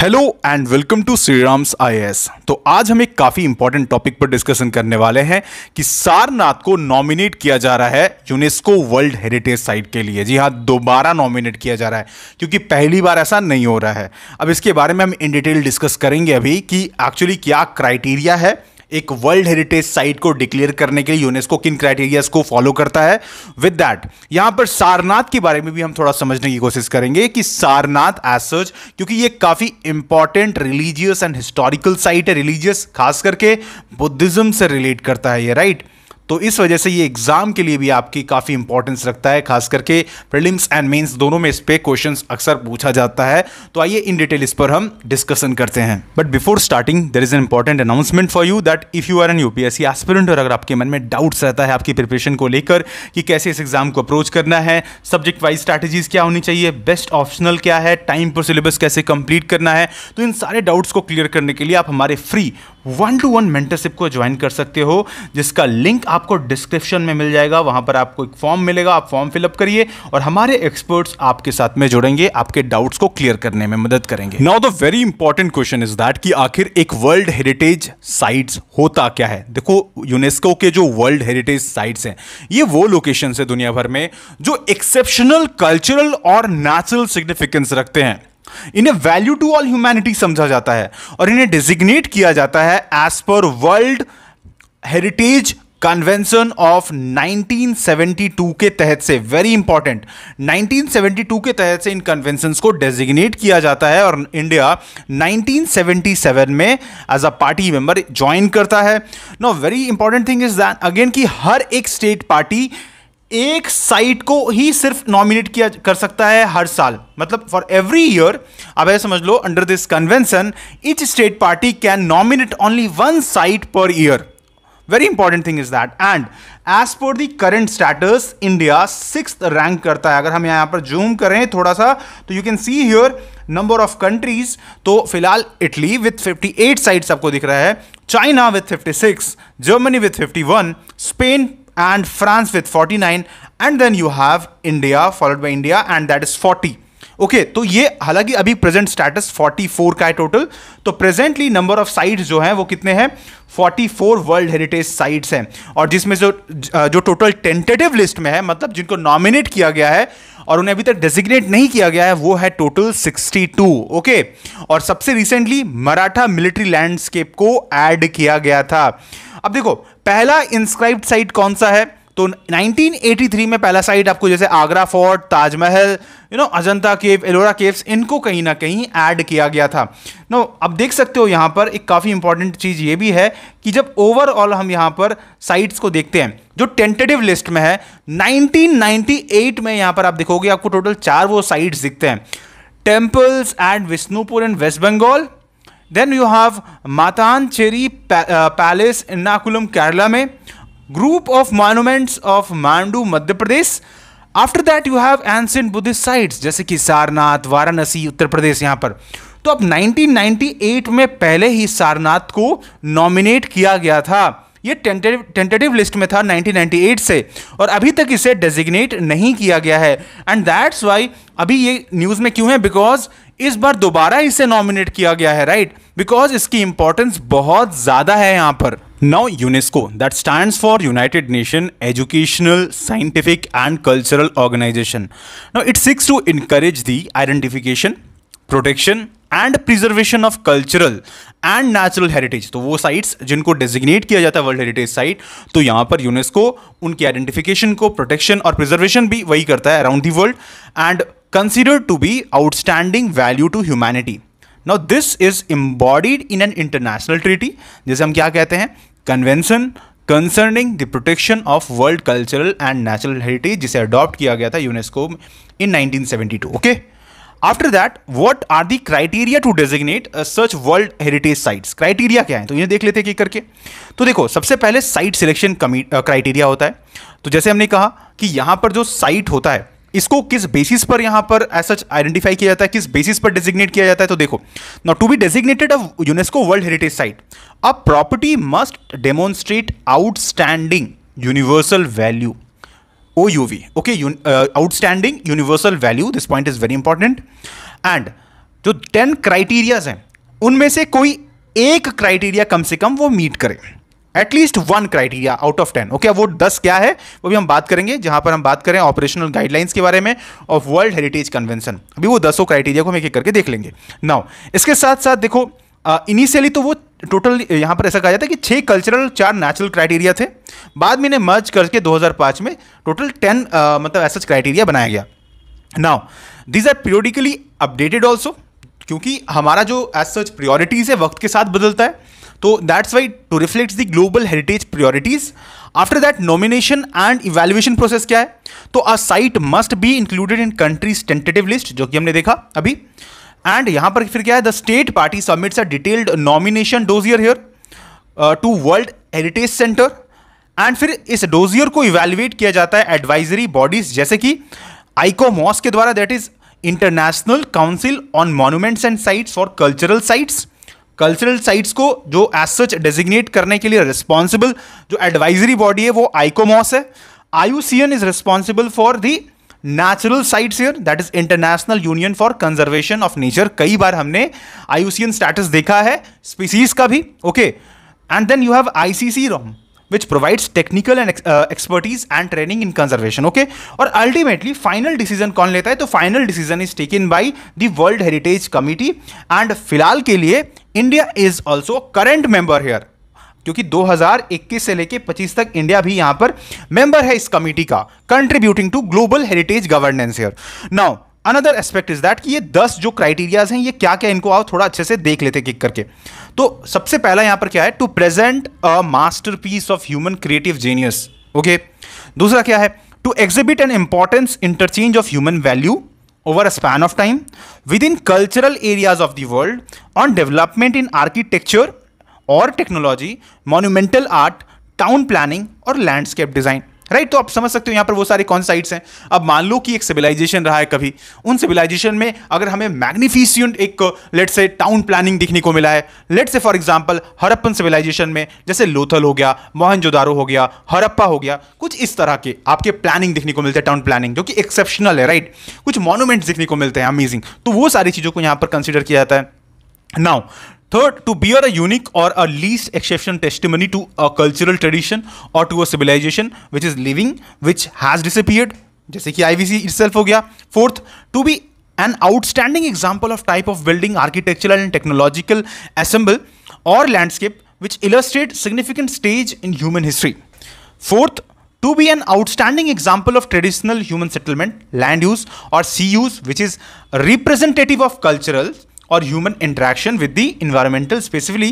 Hello and welcome to Shriram's IAS. तो आज हम एक काफ़ी इंपॉर्टेंट टॉपिक पर डिस्कशन करने वाले हैं कि सारनाथ को नॉमिनेट किया जा रहा है यूनेस्को वर्ल्ड हेरिटेज साइट के लिए। जी हाँ, दोबारा नॉमिनेट किया जा रहा है क्योंकि पहली बार ऐसा नहीं हो रहा है। अब इसके बारे में हम इन डिटेल डिस्कस करेंगे अभी कि एक्चुअली क्या क्राइटेरिया है एक वर्ल्ड हेरिटेज साइट को डिक्लेयर करने के लिए, यूनेस्को किन क्राइटेरियाज को फॉलो करता है। विद दैट यहां पर सारनाथ के बारे में भी हम थोड़ा समझने की कोशिश करेंगे कि सारनाथ एज सच, क्योंकि ये काफी important religious and historical site है, रिलीजियस खास करके बुद्धिज्म से रिलेट करता है ये, राइट। तो इस वजह से ये एग्जाम के लिए भी आपकी काफी इंपॉर्टेंस रखता है, खास करके प्रीलिम्स एंड मेंस दोनों में इस पे क्वेश्चंस अक्सर पूछा जाता है। तो आइए इन डिटेल इस पर हम डिस्कशन करते हैं। But before starting there is an important announcement for you that if you are an UPSC aspirant और अगर आपके मन में डाउट्स रहता है आपकी प्रिपरेशन को लेकर कि कैसे इस एग्जाम को अप्रोच करना है, सब्जेक्ट वाइज स्ट्रैटेजीज क्या होनी चाहिए, बेस्ट ऑप्शनल क्या है, टाइम पर सिलेबस कैसे कंप्लीट करना है, तो इन सारे डाउट्स को क्लियर करने के लिए आप हमारे फ्री 1-to-1 मेंटरशिप को ज्वाइन कर सकते हो, जिसका लिंक आपको डिस्क्रिप्शन में मिल जाएगा। वहां पर आपको एक फॉर्म मिलेगा, आप फॉर्म फिलअप करिए और हमारे एक्सपर्ट्स आपके साथ में जुड़ेंगे, आपके डाउट्स को क्लियर करने में मदद करेंगे। Now the very important question is that कि आखिर एक वर्ल्ड हेरिटेज साइट्स होता क्या है। देखो, यूनेस्को के जो वर्ल्ड हेरिटेज साइट्स हैं ये वो लोकेशंस है दुनिया भर में जो एक्सेप्शनल कल्चरल और नेचुरल सिग्निफिकेंस रखते हैं। इन्हें वैल्यू टू ऑल ह्यूमैनिटी समझा जाता है और इन्हें डिजिग्नेट किया जाता है as per world heritage convention of 1972 के तहत से। वेरी इंपॉर्टेंट, 1972 के तहत से इन कन्वेंशंस को डेजिग्नेट किया जाता है और इंडिया 1977 में as a party member join करता है। No very important thing is that again कि हर एक स्टेट पार्टी एक साइट को ही सिर्फ नॉमिनेट किया कर सकता है हर साल, मतलब फॉर एवरी ईयर। अब ऐसे समझ लो, under this convention each state party can nominate only one site per year. Very important thing is that and as per the current status India 6th rank करता है। अगर हम यहां पर जूम करें थोड़ा सा तो you can see here number of countries. तो फिलहाल इटली विथ 58 साइट्स आपको दिख रहा है, China with 56, Germany with 51, Spain and France with 49 and then you have India followed by India and that is 40. Okay, तो ये हालांकि अभी प्रेजेंट स्टेटस 44 का है टोटल। तो प्रेजेंटली नंबर ऑफ साइट्स जो हैं वो कितने हैं, 44 वर्ल्ड हेरिटेज साइट्स हैं और जिसमें जो टोटल टेंटेटिव लिस्ट में है, मतलब जिनको नॉमिनेट किया गया है और उन्हें अभी तक डेजिग्नेट नहीं किया गया है, वो है टोटल 62। ओके, और सबसे रिसेंटली मराठा मिलिट्री लैंडस्केप को ऐड किया गया था। अब देखो, पहला इंस्क्राइब्ड साइट कौन सा है, तो 1983 में पहला साइट आपको जैसे आगरा फोर्ट, ताजमहल, अजंता केव, एलोरा केव्स, इनको कहीं ना कहीं ऐड किया गया था। नो, अब देख सकते हो यहां पर एक काफी इंपॉर्टेंट चीज ये भी है कि जब ओवरऑल हम यहां पर साइट्स को देखते हैं जो टेंटेटिव लिस्ट में है, 1998 में यहां पर आप देखोगे आपको टोटल 4 वो साइट्स दिखते हैं। Temples at Vishnupur in West Bengal, then you have Mattancherry palace Ernakulam Kerala में, group of monuments of Mandu Madhya Pradesh. After that you have ancient Buddhist sites जैसे कि सारनाथ, वाराणसी उत्तर प्रदेश यहां पर। तो अब 1998 में पहले ही सारनाथ को नॉमिनेट किया गया था, ये टेंटेटिव लिस्ट में था 1998 से और अभी तक इसे डेजिग्नेट नहीं किया गया है। एंड दैट्स वाई अभी ये न्यूज में क्यों है, बिकॉज इस बार दोबारा इसे नॉमिनेट किया गया है, राइट, बिकॉज इसकी इंपॉर्टेंस बहुत ज्यादा है यहां पर। Now UNESCO that stands for United Nation educational, scientific and cultural organization. Now it seeks to encourage the identification, protection and preservation of cultural and natural heritage. तो वो साइट्स जिनको designate किया जाता है वर्ल्ड हेरिटेज साइट, तो यहां पर UNESCO उनकी आइडेंटिफिकेशन को, प्रोटेक्शन और प्रिजर्वेशन भी वही करता है around the world and considered to be outstanding value to humanity. Now this is embodied in an international treaty, जैसे हम क्या कहते हैं, convention concerning the protection of world cultural and natural heritage, जिसे अडॉप्ट किया गया था UNESCO in 1972. Okay, after that what are the criteria to designate such world heritage sites? Criteria क्या है, तो इन्हें देख लेते हैं कि करके। तो देखो, सबसे पहले साइट सिलेक्शन क्राइटेरिया होता है। तो जैसे हमने कहा कि यहां पर जो साइट होता है इसको किस बेसिस पर यहां पर एज सच आइडेंटिफाई किया जाता है, किस बेसिस पर डेजिग्नेट किया जाता है। तो देखो, now to be designated a UNESCO world heritage site, a property must demonstrate outstanding universal value, OUV, okay, outstanding universal value, this point is very important, and जो 10 क्राइटेरियाज हैं उनमें से कोई एक क्राइटेरिया कम से कम वो मीट करे, at least 1 criteria out of 10। Okay, वो 10 क्या है वो भी हम बात करेंगे, जहां पर हम बात करें ऑपरेशनल गाइडलाइंस के बारे में ऑफ वर्ल्ड हेरिटेज कन्वेंशन। अभी वो 10 क्राइटेरिया को हम एक एक करके देख लेंगे। नाउ इसके साथ साथ देखो, इनिशियली तो वो टोटल यहां पर ऐसा कहा जाता है कि 6 कल्चरल 4 नेचुरल क्राइटेरिया थे, बाद में इन्हें मर्ज करके 2005 में टोटल 10 मतलब ऐसा क्राइटेरिया बनाया गया। Now these are periodically updated also, क्योंकि हमारा जो एज सच प्रियोरिटीज है वक्त के साथ बदलता है, तो that's why to reflect the global heritage priorities. After that nomination and evaluation process क्या है, तो a site must be included in countries tentative list, जो कि हमने देखा अभी। एंड यहां पर फिर क्या है, the state party submits a detailed nomination dossier here to world heritage centre, and फिर इस डोजियर को इवैल्यूएट किया जाता है एडवाइजरी बॉडीज जैसे कि आइकोमॉस के द्वारा, that is international council on monuments and sites for cultural sites. Cultural sites को जो एज सच डेजिग्नेट करने के लिए रिस्पॉन्सिबल जो एडवाइजरी बॉडी है वो आइकोमॉस है। IUCN is responsible for the natural sites here, that is international union for conservation of nature. कई बार हमने IUCN स्टेटस देखा है स्पीसीज का भी। Okay, and then you have ICC-ROM which provides technical and expertise and training in conservation. Okay, और ultimately final decision कौन लेता है, तो final decision is taken by the World Heritage Committee, and फिलहाल के लिए India is also current member here, क्योंकि 2021 से लेके 25 तक इंडिया भी यहां पर मेंबर है इस कमिटी का, contributing to global heritage governance here. Now another aspect is that कि ये 10 जो क्राइटेरियाज हैं ये क्या क्या, इनको आओ थोड़ा अच्छे से देख लेते किक करके। तो सबसे पहला यहां पर क्या है, to present a masterpiece of human creative genius. Okay, दूसरा क्या है, to exhibit an importance interchange of human value over a span of time within cultural areas of the world on development in architecture or technology, monumental art, town planning और landscape design। Right, तो आप समझ सकते हो यहाँ पर वो सारी कौन साइट्स हैं। अब मान लो कि एक सिविलाइजेशन रहा है कभी, उन सिविलाइजेशन में अगर हमें मैग्निफिसेंट एक लेट से टाउन प्लानिंग देखने को मिला है, लेट से फॉर एग्जांपल हड़प्पन सिविलाइजेशन में जैसे लोथल हो गया, मोहनजोदारो हो गया, हड़प्पा हो गया, कुछ इस तरह के आपके प्लानिंग देखने को मिलते हैं, टाउन प्लानिंग जो कि एक्सेप्शनल है। राइट, कुछ मॉन्यूमेंट्स देखने को मिलते हैं अमेजिंग, तो वो सारी चीज़ों को यहाँ पर कंसिडर किया जाता है। Now third, to bear a unique or a least exceptional testimony to a cultural tradition or to a civilization which is living, which has disappeared, जैसे कि IVC itself हो गया। Fourth, to be an outstanding example of type of building, architectural and technological ensemble or landscape which illustrate significant stage in human history. Fourth, to be an outstanding example of traditional human settlement, land use or sea use which is representative of cultural or human interaction with the environmental, specifically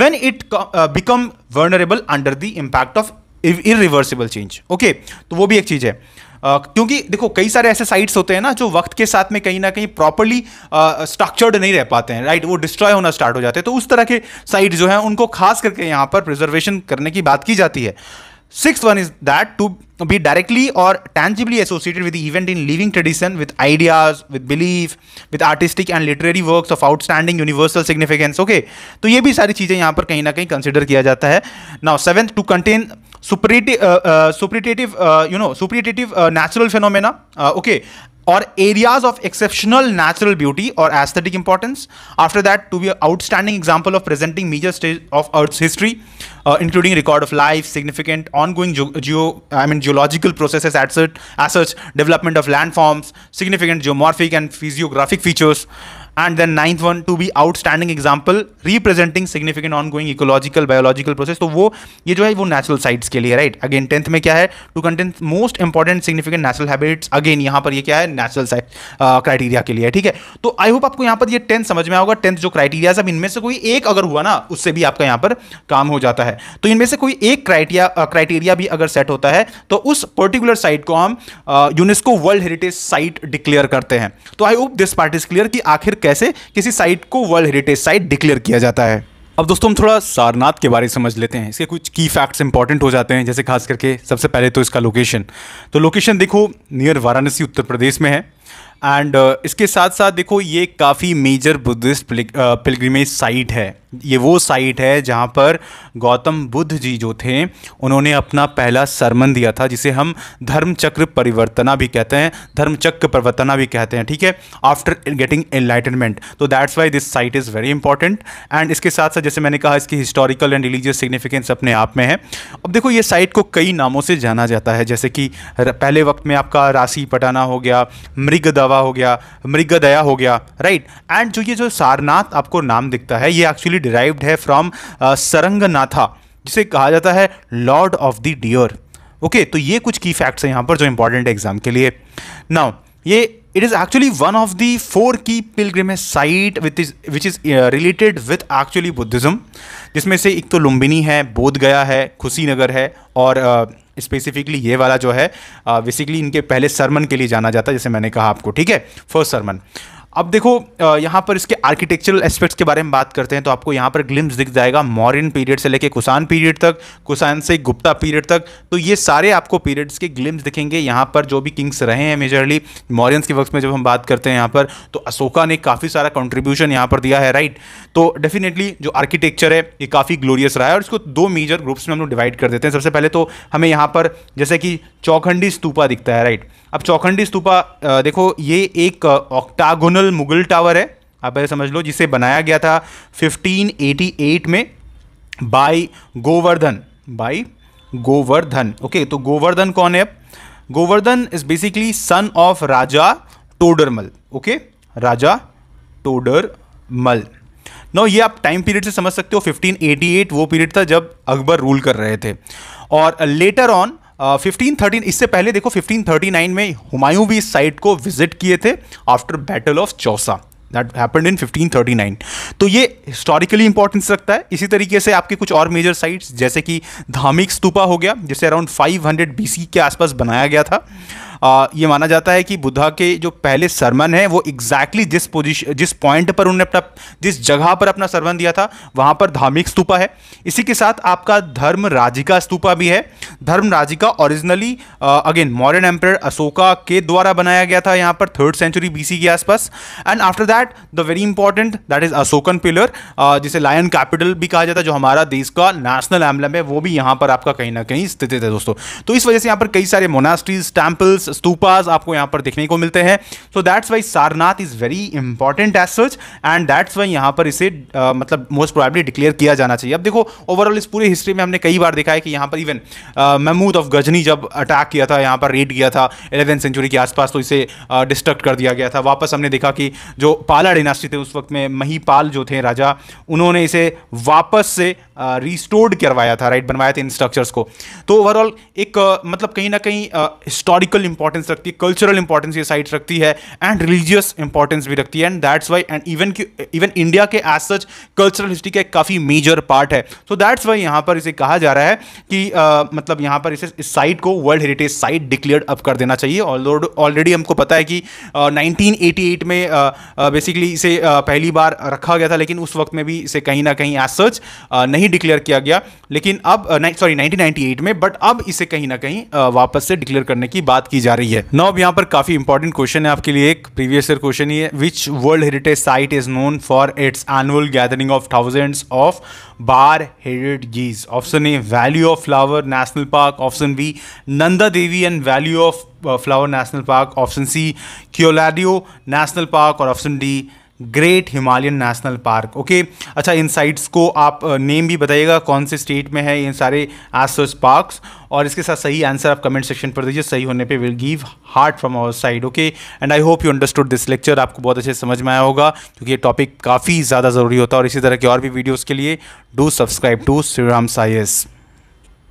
when it become vulnerable under the impact of irreversible change. Okay, तो वो भी एक चीज़ है, क्योंकि देखो कई सारे ऐसे साइट्स होते हैं ना जो वक्त के साथ में कहीं ना कहीं प्रॉपरली स्ट्रक्चर्ड नहीं रह पाते हैं। राइट, वो डिस्ट्रॉय होना स्टार्ट हो जाते हैं, तो उस तरह के साइट जो हैं उनको खास करके यहाँ पर प्रिजर्वेशन करने की बात की जाती है। Sixth one is that to be directly or tangibly associated with the event in living tradition, with ideas, with belief, with artistic and literary works of outstanding universal significance. Okay, तो ये भी सारी चीज़ें यहाँ पर कहीं ना कहीं कंसिडर किया जाता है। Now seventh, to contain superlative natural phenomena. Okay, or areas of exceptional natural beauty or aesthetic importance. After that, to be an outstanding example of presenting major stage of Earth's history, including record of life, significant ongoing geological processes as such, development of landforms, significant geomorphic and physiographic features. And then ninth one, to be outstanding example representing significant ongoing ecological biological process. तो वो ये जो है वो natural sites के लिए। Right, again 10th में क्या है, to contain most important significant natural habits. Again यहाँ पर ये क्या है, नेचुरल साइट क्राइटेरिया के लिए। ठीक है, तो आई होप आपको यहाँ पर ये 10th समझ में आएगा। 10th जो क्राइटेरिया, अब इनमें से कोई एक अगर हुआ ना, उससे भी आपका यहाँ पर काम हो जाता है। तो इनमें से कोई एक क्राइटेरिया भी अगर सेट होता है तो उस पर्टिकुलर साइट को हम UNESCO world heritage site declare करते हैं। तो I hope this part is clear कि आखिर कैसे किसी साइट को वर्ल्ड हेरिटेज साइट डिक्लेयर किया जाता है। अब दोस्तों हम थोड़ा सारनाथ के बारे में समझ लेते हैं। इसके कुछ की फैक्ट्स इंपॉर्टेंट हो जाते हैं, जैसे खास करके सबसे पहले तो इसका लोकेशन। तो लोकेशन देखो नियर वाराणसी उत्तर प्रदेश में है, एंड इसके साथ साथ देखो ये काफ़ी मेजर बुद्धिस्ट पिलग्रिमेज साइट है। ये वो साइट है जहाँ पर गौतम बुद्ध जी जो थे उन्होंने अपना पहला सरमन दिया था, जिसे हम धर्मचक्र परिवर्तना भी कहते हैं, धर्मचक्र परिवर्तना भी कहते हैं, ठीक है, आफ्टर गेटिंग एनलाइटनमेंट। तो that's why this site is very important. And इसके साथ साथ जैसे मैंने कहा इसकी हिस्टोरिकल एंड रिलीजियस सिग्निफिकेंस अपने आप में है। अब देखो ये साइट को कई नामों से जाना जाता है, जैसे कि पहले वक्त में आपका राशि पटाना हो गया, मृगदवा हो गया, मृगदया हो गया, राइट। एंड जो सारनाथ आपको नाम दिखता है ये एक्चुअली डिराइव्ड है फ्रॉम सरंगनाथा, जिसे कहा जाता है lord of the deer. Okay, तो ये कुछ की फैक्ट्स हैं यहाँ पर जो इंपॉर्टेंट है एग्जाम के लिए। नाउ ये it is actually one of the 4 की pilgrimage site which is related with actually Buddhism, जिसमें से एक तो लुम्बिनी है, बोध गया है, कुशीनगर है, और स्पेसिफिकली ये वाला जो है बेसिकली इनके पहले सरमन के लिए जाना जाता है, जैसे मैंने कहा आपको, ठीक है, फर्स्ट सरमन। अब देखो यहाँ पर इसके आर्किटेक्चरल एस्पेक्ट्स के बारे में बात करते हैं तो आपको यहाँ पर ग्लिम्स दिख जाएगा मौर्यन पीरियड से लेके कुषाण पीरियड तक, कुषाण से गुप्ता पीरियड तक। तो ये सारे आपको पीरियड्स के ग्लिम्स दिखेंगे यहाँ पर, जो भी किंग्स रहे हैं मेजरली मौर्यंस के वक्त में। जब हम बात करते हैं यहाँ पर तो अशोका ने काफ़ी सारा कंट्रीब्यूशन यहाँ पर दिया है, राइट। तो डेफिनेटली जो आर्किटेक्चर है ये काफ़ी ग्लोरियस रहा है, और इसको 2 मेजर ग्रुप्स में हम लोग डिवाइड कर देते हैं। सबसे पहले तो हमें यहाँ पर जैसे कि चौखंडी स्तूपा दिखता है, राइट। अब चौखंडी स्तूपा देखो ये एक ऑक्टागोनल मुगल टावर है, आप ऐसे समझ लो, जिसे बनाया गया था 1588 में बाय गोवर्धन। ओके, तो गोवर्धन कौन है? Govardhan is basically son of Raja Todarmal. Okay, Raja Todarmal. No ये आप टाइम पीरियड से समझ सकते हो, 1588 वो पीरियड था जब अकबर रूल कर रहे थे। और लेटर ऑन 1513, इससे पहले देखो 1539 में हुमायूं भी इस साइट को विजिट किए थे after battle of Chausa, that happened in 1539। तो ये हिस्टोरिकली इंपॉर्टेंस रखता है। इसी तरीके से आपके कुछ और मेजर साइट्स जैसे कि धार्मिक स्तूपा हो गया, जिसे अराउंड 500 BC के आसपास बनाया गया था। ये माना जाता है कि बुद्धा के जो पहले सरमन है वो एग्जैक्टली जिस पॉइंट पर उन्होंने जिस जगह पर अपना सरमन दिया था वहाँ पर धार्मिक स्तूपा है। इसी के साथ आपका धर्मराजिका स्तूपा भी है। Dharmarajika originally again Mauryan emperor Ashoka के द्वारा बनाया गया था यहाँ पर 3rd सेंचुरी BC के आसपास। And after that the very important that is Ashokan pillar, जिसे लायन कैपिटल भी कहा जाता है, जो हमारा देश का नेशनल एम्बलम है, वो भी यहाँ पर आपका कहीं ना कहीं स्थित है दोस्तों। तो इस वजह से यहाँ पर कई सारे मोनास्ट्रीज, टेम्पल्स, स्तूपास आपको यहाँ पर देखने को मिलते हैं। So that's why Sarnath is very important as such, and that's why यहाँ पर इसे मतलब मोस्ट प्रोबेबली डिक्लेयर किया जाना चाहिए। अब देखो ओवरऑल इस पूरे हिस्ट्री में हमने कई बार देखा है कि यहाँ पर इवन महमूद ऑफ गजनी जब अटैक किया था, यहाँ पर रेड किया था 11th सेंचुरी के आसपास, तो इसे डिस्ट्रक्ट कर दिया गया था। वापस हमने देखा कि जो पाला डिनास्टी थे उस वक्त में, महिपाल जो थे राजा, उन्होंने इसे वापस से रिस्टोर्ड करवाया था, राइट, बनवाया था इन स्ट्रक्चर्स को। तो ओवरऑल एक मतलब कहीं ना कहीं हिस्टोरिकल इंपॉर्टेंस रखती है, कल्चरल इंपॉर्टेंस ये साइट रखती है, एंड रिलीजियस इंपॉर्टेंस भी रखती है। And that's Y and even India के एज सच कल्चरल हिस्ट्री का एक काफ़ी मेजर पार्ट है। सो दैट्स वाई यहाँ पर इसे कहा जा रहा है कि मतलब यहाँ पर इसे इस साइट को world heritage site declared up कर देना चाहिए। ऑलरेडी हमको पता है कि 1988 में बेसिकली इसे पहली बार रखा गया था, लेकिन उस वक्त में भी इसे कहीं ना कहीं एज सच नहीं डिक्लेयर किया गया, लेकिन अब 1998 में, बट अब इसे कहीं ना कहीं वापस से डिक्लेयर करने की बात की जा रही है। नाउ अब यहाँ पर काफी इंपॉर्टेंट क्वेश्चन है आपके लिए, एक प्रीवियस ईयर क्वेश्चन ही है। Which world heritage site is known for its annual gathering of thousands of bar headed geese? Option A valley of flower national park, option B Nanda Devi and valley of flower national park, option C Keoladeo national park, और option D great Himalayan national park. Okay, अच्छा इन sites को आप name भी बताइएगा कौन से state में है ये सारे एज सच पार्क्स, और इसके साथ सही आंसर आप कमेंट सेक्शन पर दीजिए। सही होने पे will give heart from our side. Okay, and I hope you understood this lecture, आपको बहुत अच्छे से समझ में आया होगा, क्योंकि ये टॉपिक काफ़ी ज़्यादा ज़रूरी होता है। और इसी तरह के और भी वीडियोज़ के लिए डू सब्सक्राइब टू श्रीराम्स IAS।